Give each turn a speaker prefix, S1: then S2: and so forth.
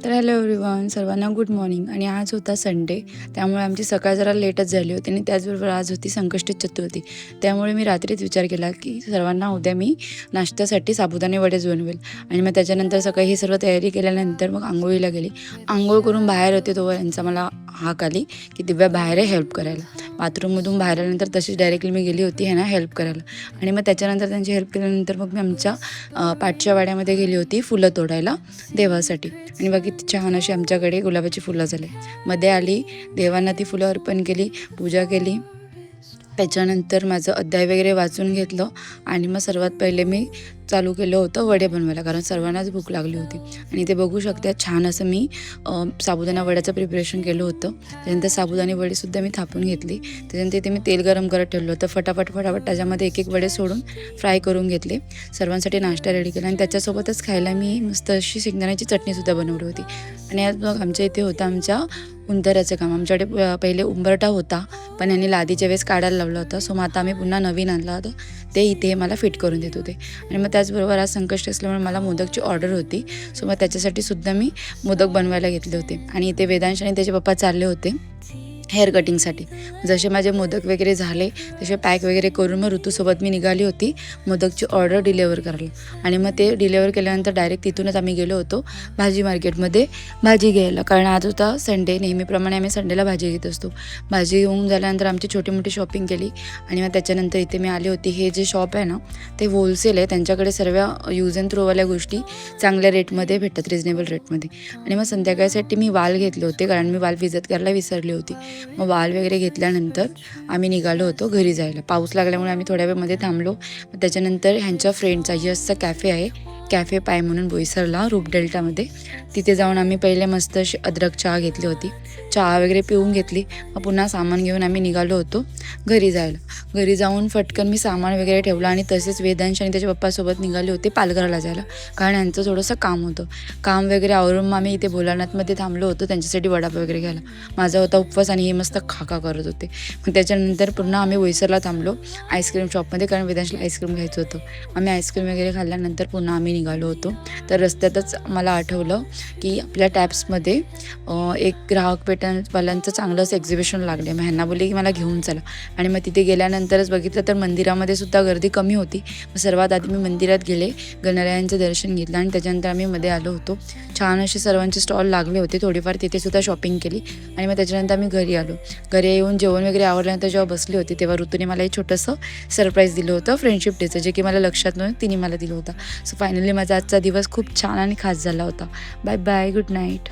S1: तर hello everyone, सर्वांना good morning. आणि आज होता संडे, त्यामुळे आमची सकाळ जरा लेटच झाली होती आणि त्याचबरोबर आज होती संकष्टी चतुर्थी. त्यामुळे मी रात्रीच विचार केला की सर्वांना उद्या मी नाश्त्यासाठी साबुदाणे वडेच बनवेल. आणि मग त्याच्यानंतर सकाळी ही सर्व तयारी केल्यानंतर मग आंघोळीला गेली. आंघोळ करून बाहेर होते तोवर यांचा मला हाक आली की दिव्या बाहेर हेल्प करायला. बाथरूममधून बाहेर आल्यानंतर तशीच डायरेक्टली मी गेली होती ह्यांना हेल्प करायला. आणि मग त्याच्यानंतर त्यांची हेल्प केल्यानंतर मग मी आमच्या पाठच्या वाड्यामध्ये गेली होती फुलं तोडायला देवासाठी. आणि बघित छान अशी आमच्याकडे गुलाबाची फुलं झाले. मध्ये आली, देवांना ती फुलं अर्पण केली, पूजा केली. त्याच्यानंतर माझं अध्याय वगैरे वाचून घेतलं आणि मग सर्वात पहिले मी चालू केलं होतं वडे बनवायला, कारण सर्वांनाच भूक लागली होती. आणि ते बघू शकता छान असं मी साबुदाणा वड्याचं प्रिपरेशन केलं होतं. त्यानंतर साबुदाणे वडीसुद्धा मी थापून घेतली. त्याच्यानंतर ते मी तेल गरम करत ठेवलं होतं. फटाफट त्याच्यामध्ये एक एक वडे सोडून फ्राय करून घेतले. सर्वांसाठी नाश्ता रेडी केला आणि त्याच्यासोबतच खायला मी मस्त अशी शेंगदाण्याची चटणीसुद्धा बनवली होती. आणि आज मग आमच्या इथे होतं आमच्या उंबऱ्याचं काम. आमच्याकडे पहिले उंबरठा होता, पण यांनी लादीच्या वेळेस काढायला लावला होता. सो मग आता आम्ही पुन्हा नवीन आणला होता, ते इथे मला फिट करून देत होते. आणि मग त्याचबरोबर आज संकष्टी असल्यामुळे मला मोदकची ऑर्डर होती. सो मग त्याच्यासाठी सुद्धा मी मोदक बनवायला घेतले होते. आणि इथे वेदांश आणि त्याचे पप्पा चालले होते हेअर कटिंगसाठी. जसे माझे मोदक वगैरे झाले तसे पॅक वगैरे करून मग ऋतूसोबत मी निघाली होती मोदकची ऑर्डर डिलेवर करायला. आणि मग ते डिलेवर केल्यानंतर डायरेक्ट तिथूनच आम्ही गेलो होतो भाजी मार्केटमध्ये भाजी घ्यायला, कारण आज होता संडे. नेहमीप्रमाणे आम्ही संडेला भाजी घेत असतो. भाजी घेऊन झाल्यानंतर आमची छोटी मोठी शॉपिंग केली. आणि मग त्याच्यानंतर इथे मी आली होती. हे जे शॉप आहे ना ते होलसेल आहे, त्यांच्याकडे सर्व यूज अँड थ्रोवाल्या गोष्टी चांगल्या रेटमध्ये भेटतात, रिजनेबल रेटमध्ये. आणि मग संध्याकाळसाठी मी वाल घेतले होते, कारण मी वाल विजत करायला विसरली होती. मग वाल वगैरे घेतल्यानंतर आम्ही निघालो होतो घरी जायला. पाऊस लागल्यामुळे आम्ही थोड्या वेळमध्ये थांबलो. त्याच्यानंतर ह्यांच्या फ्रेंडचा यशचा कॅफे आहे, कॅफे पाय म्हणून बोईसरला रूप डेल्टामध्ये. तिथे जाऊन आम्ही पहिले मस्त अशी अद्रक चहा घेतली होती. चहा वगैरे पिऊन घेतली. मग पुन्हा सामान घेऊन आम्ही निघालो होतो घरी जायला. घरी जाऊन फटकन मी सामान वगैरे ठेवलं आणि तसेच वेदांश आणि त्याच्या पप्पासोबत निघाले होते पालघरला जायला, कारण यांचं थोडंसं काम होतं. काम वगैरे आवरून मग आम्ही इथे भोलानाथमध्ये थांबलो होतो त्यांच्यासाठी वडापाव वगैरे घ्यायला. माझा होता उपवास आणि हे मस्त खाका करत होते. मग त्याच्यानंतर पुन्हा आम्ही बोईसरला थांबलो आईस्क्रीम शॉपमध्ये, कारण वेदांशला आईस्क्रीम घ्यायचं होतं. आम्ही आईस्क्रीम वगैरे खाल्ल्यानंतर पुन्हा आम्ही निघालो होतो. तर रस्त्यातच मला आठवलं की आपल्या टॅप्समध्ये एक ग्राहक पेठावाल्यांचं चांगलं असं एक्झिबिशन लागले. मग ह्यांना बोलले की मला घेऊन चला. आणि मग तिथे गेल्यानंतरच बघितलं तर मंदिरामध्ये सुद्धा गर्दी कमी होती. मग सर्वात आधी मी मंदिरात गेले, गणरायांचं दर्शन घेतलं आणि त्याच्यानंतर आम्ही मध्ये आलो होतो. छान असे सर्वांचे स्टॉल लागले होते, थोडीफार तिथे सुद्धा शॉपिंग केली. आणि मग त्याच्यानंतर आम्ही घरी आलो. घरी येऊन जेवण वगैरे आवरल्यानंतर जेव्हा बसले होते तेव्हा ऋतूने मला एक छोटंसं सरप्राईज दिलं होतं फ्रेंडशिप डेचं, जे की मला लक्षात नव्हतं, तिने मला दिलं होतं. सो फायनली माझा आजचा दिवस खूप छान आणि खास झाला होता. Bye bye, good night.